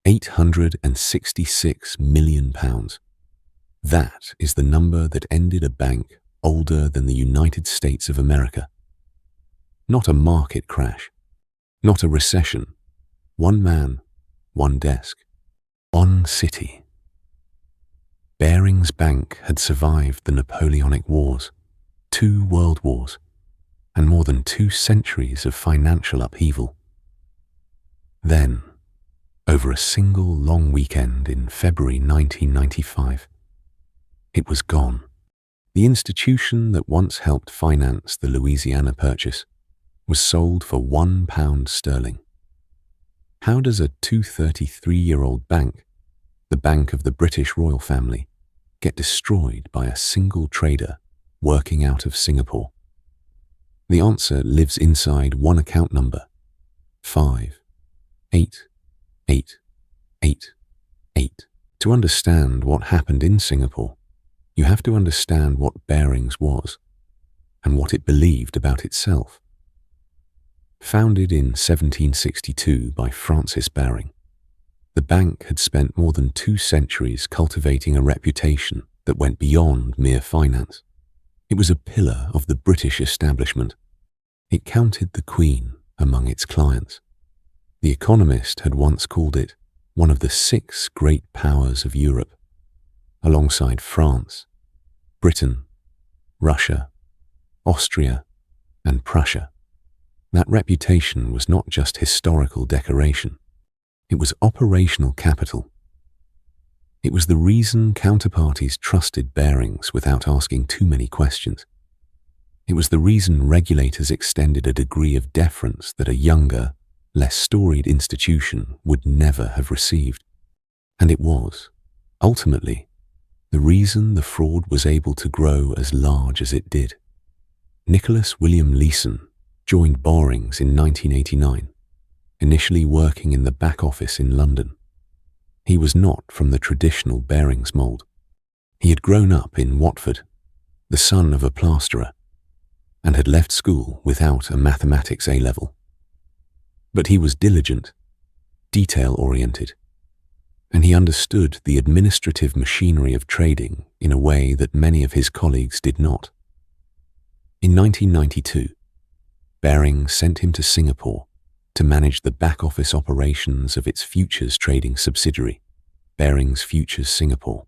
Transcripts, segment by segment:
£866 million. That is the number that ended a bank older than the United States of America. Not a market crash, not a recession. One man, one desk, one city. Barings Bank had survived the Napoleonic Wars, 2 world wars, and more than 2 centuries of financial upheaval. Then, over a single long weekend in February 1995, it was gone. The institution that once helped finance the Louisiana Purchase was sold for £1. How does a 233-year-old bank, the Bank of the British royal family, get destroyed by a single trader working out of Singapore? The answer lives inside one account number, 58888. To understand what happened in Singapore, you have to understand what Barings was and what it believed about itself. Founded in 1762 by Francis Baring, the bank had spent more than 2 centuries cultivating a reputation that went beyond mere finance. It was a pillar of the British establishment. It counted the Queen among its clients. The Economist had once called it one of the 6 great powers of Europe, alongside France, Britain, Russia, Austria, and Prussia. That reputation was not just historical decoration. It was operational capital. It was the reason counterparties trusted Barings without asking too many questions. It was the reason regulators extended a degree of deference that a younger, less storied institution would never have received. And it was, ultimately, the reason the fraud was able to grow as large as it did. Nicholas William Leeson joined Barings in 1989, initially working in the back office in London. He was not from the traditional Barings mould. He had grown up in Watford, the son of a plasterer, and had left school without a mathematics A-level. But he was diligent, detail-oriented, and he understood the administrative machinery of trading in a way that many of his colleagues did not. In 1992, Barings sent him to Singapore to manage the back-office operations of its futures trading subsidiary, Barings Futures Singapore.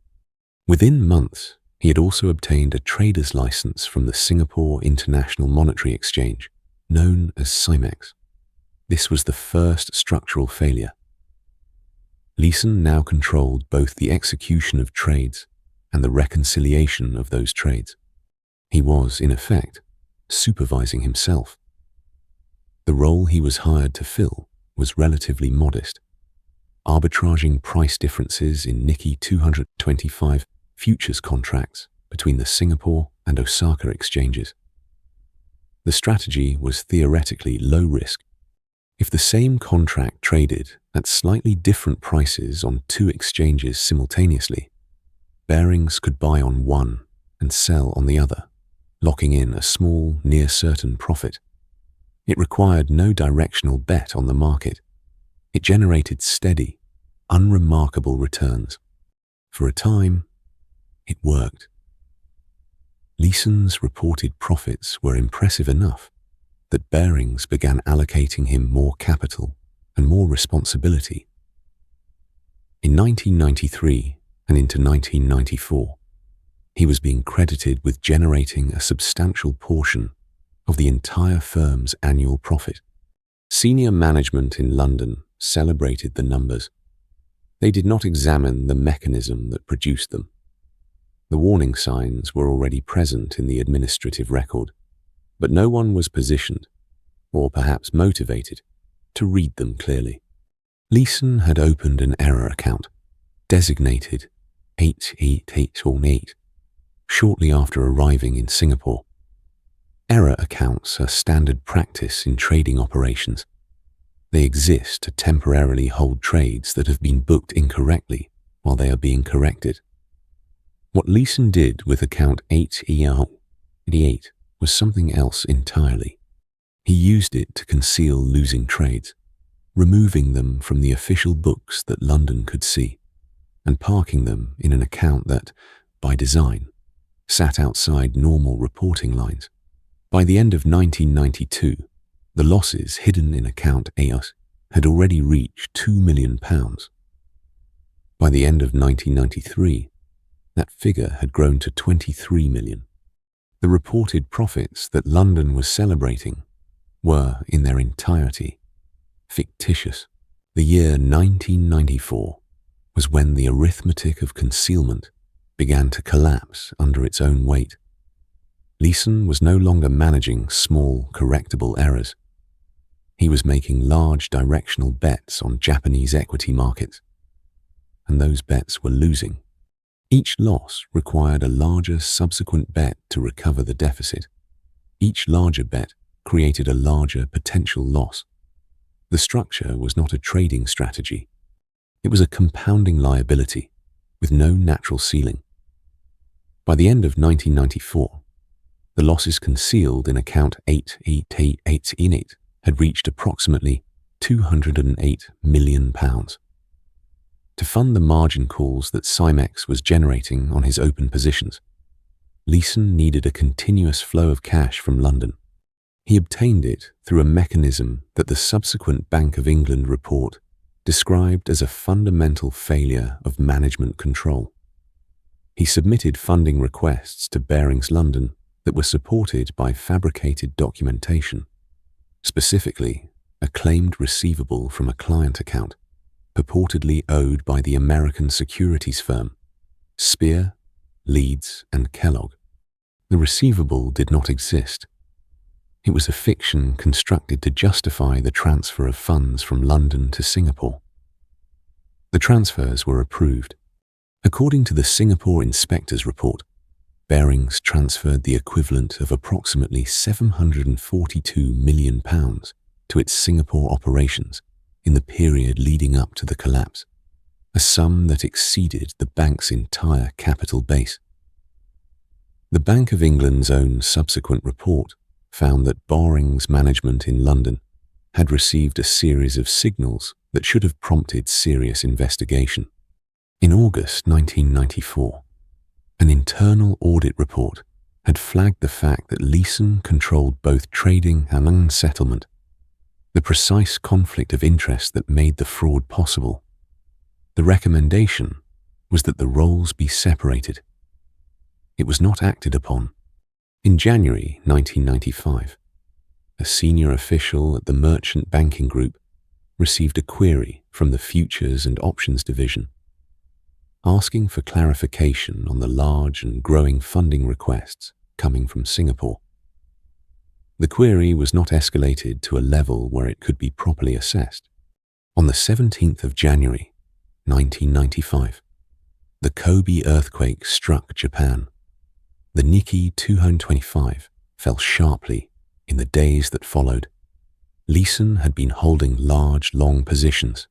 Within months, he had also obtained a trader's license from the Singapore International Monetary Exchange, known as CIMEX. This was the first structural failure. Leeson now controlled both the execution of trades and the reconciliation of those trades. He was, in effect, supervising himself. The role he was hired to fill was relatively modest, arbitraging price differences in Nikkei 225 futures contracts between the Singapore and Osaka exchanges. The strategy was theoretically low risk. If the same contract traded at slightly different prices on 2 exchanges simultaneously, Barings could buy on one and sell on the other, locking in a small, near-certain profit. It required no directional bet on the market. It generated steady, unremarkable returns. For a time, it worked. Leeson's reported profits were impressive enough that Barings began allocating him more capital and more responsibility. In 1993 and into 1994, he was being credited with generating a substantial portion of the entire firm's annual profit. Senior management in London celebrated the numbers. They did not examine the mechanism that produced them. The warning signs were already present in the administrative record, but no one was positioned, or perhaps motivated, to read them clearly. Leeson had opened an error account, designated 88818, shortly after arriving in Singapore. Error accounts are standard practice in trading operations. They exist to temporarily hold trades that have been booked incorrectly while they are being corrected. What Leeson did with account 888 was something else entirely. He used it to conceal losing trades. removing them from the official books that London could see, and parking them in an account that, by design, sat outside normal reporting lines. By the end of 1992, the losses hidden in account AOS had already reached £2 million. By the end of 1993, that figure had grown to 23 million. The reported profits that London was celebrating were, in their entirety, fictitious. The year 1994 was when the arithmetic of concealment began to collapse under its own weight. Leeson was no longer managing small, correctable errors. He was making large directional bets on Japanese equity markets, and those bets were losing. Each loss required a larger subsequent bet to recover the deficit. Each larger bet created a larger potential loss. The structure was not a trading strategy. It was a compounding liability with no natural ceiling. By the end of 1994, the losses concealed in account 8 in it had reached approximately £208 million. To fund the margin calls that Cymex was generating on his open positions, Leeson needed a continuous flow of cash from London. He obtained it through a mechanism that the subsequent Bank of England report described as a fundamental failure of management control. He submitted funding requests to Barings London that were supported by fabricated documentation, specifically a claimed receivable from a client account purportedly owed by the American securities firm Spear, Leeds and Kellogg. The receivable did not exist. It was a fiction constructed to justify the transfer of funds from London to Singapore. The transfers were approved. According to the Singapore Inspector's report, Barings transferred the equivalent of approximately £742 million to its Singapore operations in the period leading up to the collapse, a sum that exceeded the bank's entire capital base. The Bank of England's own subsequent report found that Barings management in London had received a series of signals that should have prompted serious investigation. In August 1994, an internal audit report had flagged the fact that Leeson controlled both trading and settlement, the precise conflict of interest that made the fraud possible. The recommendation was that the roles be separated. It was not acted upon. In January 1995, a senior official at the Merchant Banking Group received a query from the Futures and Options Division, asking for clarification on the large and growing funding requests coming from Singapore. The query was not escalated to a level where it could be properly assessed. On the 17th of January 1995, the Kobe earthquake struck Japan. The Nikkei 225 fell sharply in the days that followed. Leeson had been holding large, long positions,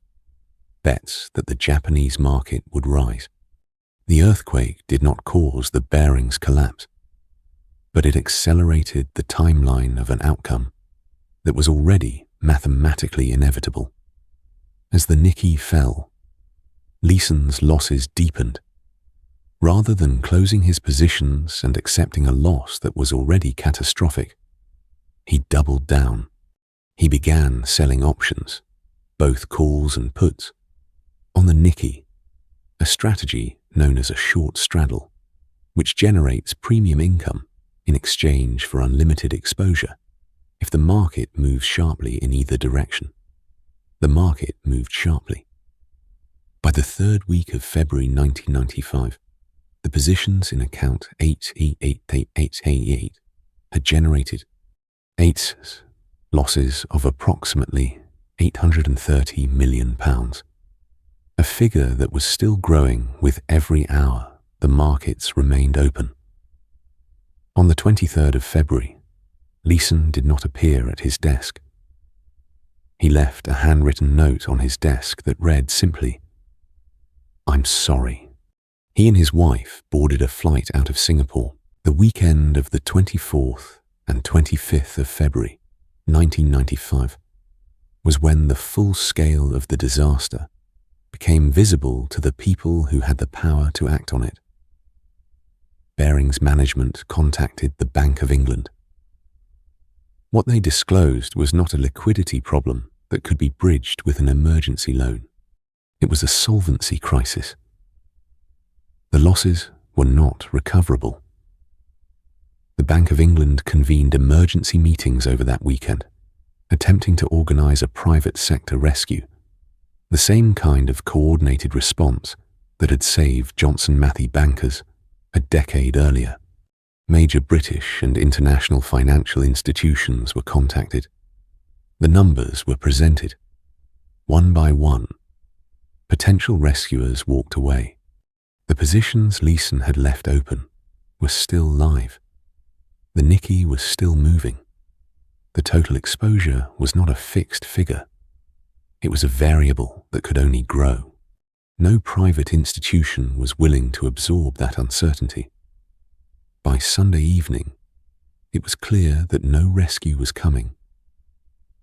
bets that the Japanese market would rise. The earthquake did not cause the Barings collapse, but it accelerated the timeline of an outcome that was already mathematically inevitable. As the Nikkei fell, Leeson's losses deepened. Rather than closing his positions and accepting a loss that was already catastrophic, he doubled down. He began selling options, both calls and puts, on the Nikkei, a strategy known as a short straddle, which generates premium income in exchange for unlimited exposure. If the market moves sharply in either direction, the market moved sharply. By the third week of February 1995, the positions in account 8 had generated 8 losses of approximately £830 million, a figure that was still growing with every hour the markets remained open. On the 23rd of February, Leeson did not appear at his desk. He left a handwritten note on his desk that read simply, "I'm sorry." He and his wife boarded a flight out of Singapore the weekend of the 24th and 25th of February, 1995. was when the full scale of the disaster became visible to the people who had the power to act on it. Barings management contacted the Bank of England. What they disclosed was not a liquidity problem that could be bridged with an emergency loan. It was a solvency crisis. The losses were not recoverable. The Bank of England convened emergency meetings over that weekend, attempting to organise a private sector rescue, the same kind of coordinated response that had saved Johnson Matthey bankers a decade earlier. Major British and international financial institutions were contacted. The numbers were presented. One by one, potential rescuers walked away. The positions Leeson had left open were still live. The Nicky was still moving. The total exposure was not a fixed figure. It was a variable that could only grow. No private institution was willing to absorb that uncertainty. By Sunday evening, it was clear that no rescue was coming.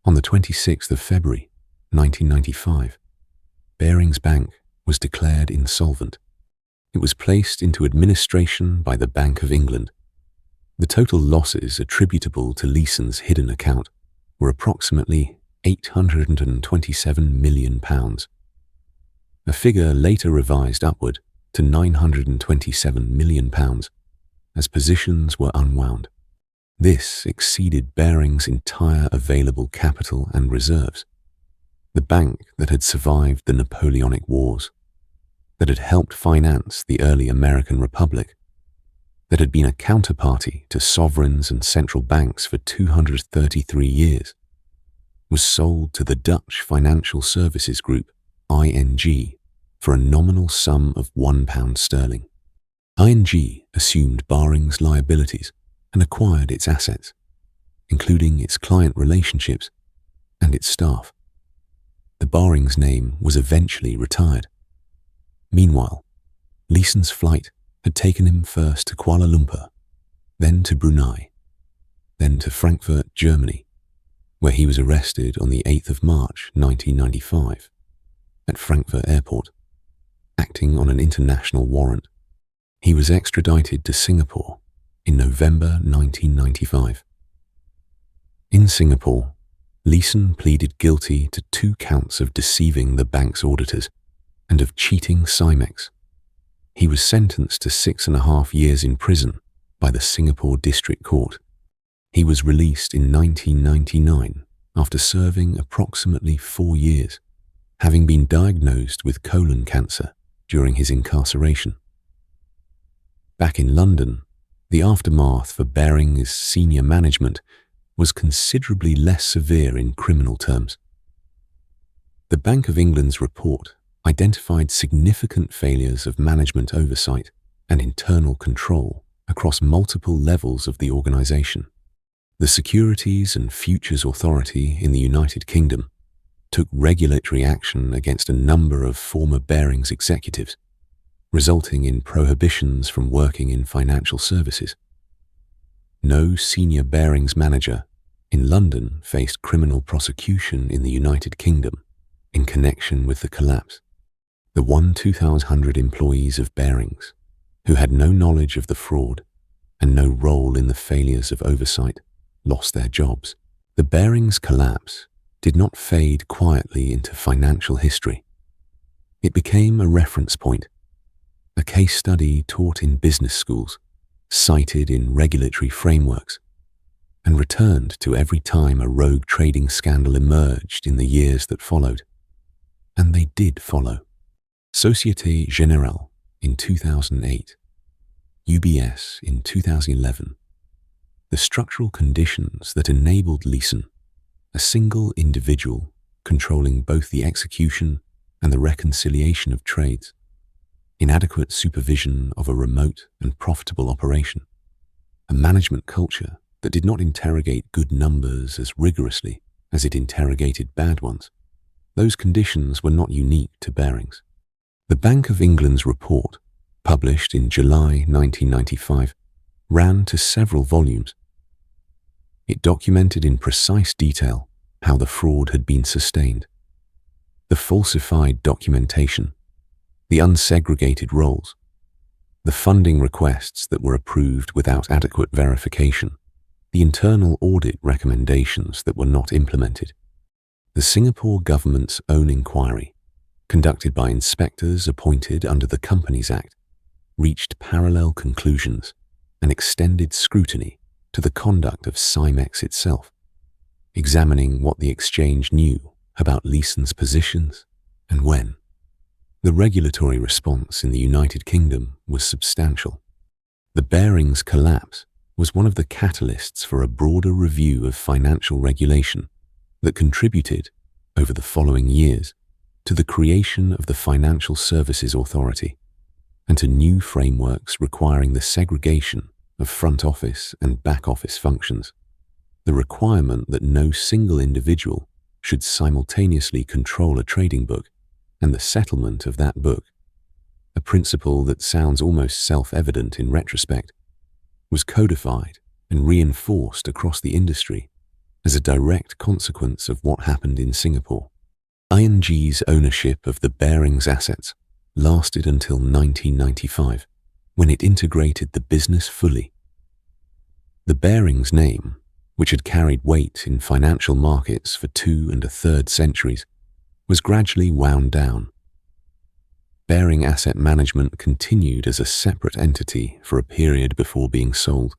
On the 26th of February, 1995, Barings Bank was declared insolvent. It was placed into administration by the Bank of England. The total losses attributable to Leeson's hidden account were approximately £827 million, a figure later revised upward to £927 million as positions were unwound. This exceeded Barings' entire available capital and reserves. The bank that had survived the Napoleonic Wars, that had helped finance the early American Republic, that had been a counterparty to sovereigns and central banks for 233 years, was sold to the Dutch financial services group, ING, for a nominal sum of £1 sterling. ING assumed Barings' liabilities and acquired its assets, including its client relationships and its staff. The Barings name was eventually retired. Meanwhile, Leeson's flight had taken him first to Kuala Lumpur, then to Brunei, then to Frankfurt, Germany, where he was arrested on the 8th of March 1995 at Frankfurt Airport, acting on an international warrant. He was extradited to Singapore in November 1995. In Singapore, Leeson pleaded guilty to 2 counts of deceiving the bank's auditors and of cheating Cymex. He was sentenced to 6.5 years in prison by the Singapore District Court. He was released in 1999 after serving approximately 4 years, having been diagnosed with colon cancer during his incarceration. Back in London, the aftermath for Barings' senior management was considerably less severe in criminal terms. The Bank of England's report identified significant failures of management oversight and internal control across multiple levels of the organisation. The Securities and Futures Authority in the United Kingdom took regulatory action against a number of former Barings executives, resulting in prohibitions from working in financial services. No senior Barings manager in London faced criminal prosecution in the United Kingdom in connection with the collapse. The 2,000 employees of Barings, who had no knowledge of the fraud and no role in the failures of oversight, lost their jobs. The Barings collapse did not fade quietly into financial history. It became a reference point, a case study taught in business schools, cited in regulatory frameworks, and returned to every time a rogue trading scandal emerged in the years that followed. And they did follow. Société Générale in 2008, UBS in 2011. The structural conditions that enabled Leeson, a single individual controlling both the execution and the reconciliation of trades, inadequate supervision of a remote and profitable operation, a management culture that did not interrogate good numbers as rigorously as it interrogated bad ones. Those conditions were not unique to Barings. The Bank of England's report, published in July 1995, ran to several volumes. It documented in precise detail how the fraud had been sustained. The falsified documentation, the unsegregated roles, the funding requests that were approved without adequate verification, the internal audit recommendations that were not implemented. The Singapore government's own inquiry, conducted by inspectors appointed under the Companies Act, reached parallel conclusions and extended scrutiny to the conduct of Cymex itself, examining what the exchange knew about Leeson's positions and when. The regulatory response in the United Kingdom was substantial. The Barings collapse was one of the catalysts for a broader review of financial regulation that contributed, over the following years, to the creation of the Financial Services Authority and to new frameworks requiring the segregation of front office and back office functions, the requirement that no single individual should simultaneously control a trading book and the settlement of that book, a principle that sounds almost self-evident in retrospect, was codified and reinforced across the industry as a direct consequence of what happened in Singapore. ING's ownership of the Barings assets lasted until 1995, when it integrated the business fully. The Barings name, which had carried weight in financial markets for 2 1/3 centuries, was gradually wound down. Baring Asset Management continued as a separate entity for a period before being sold.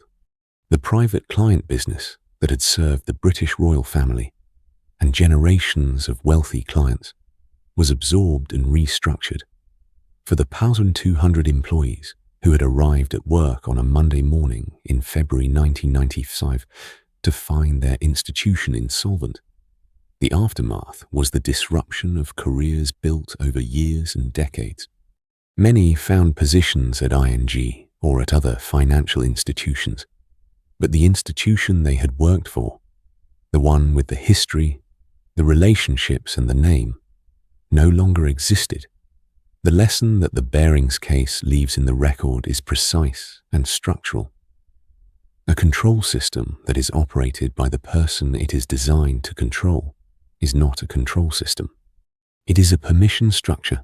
The private client business that had served the British royal family and generations of wealthy clients was absorbed and restructured. For the 1,200 employees who had arrived at work on a Monday morning in February 1995 to find their institution insolvent, the aftermath was the disruption of careers built over years and decades. Many found positions at ING or at other financial institutions, but the institution they had worked for, the one with the history, the relationships and the name, no longer existed. The lesson that the Barings case leaves in the record is precise and structural. A control system that is operated by the person it is designed to control is not a control system. It is a permission structure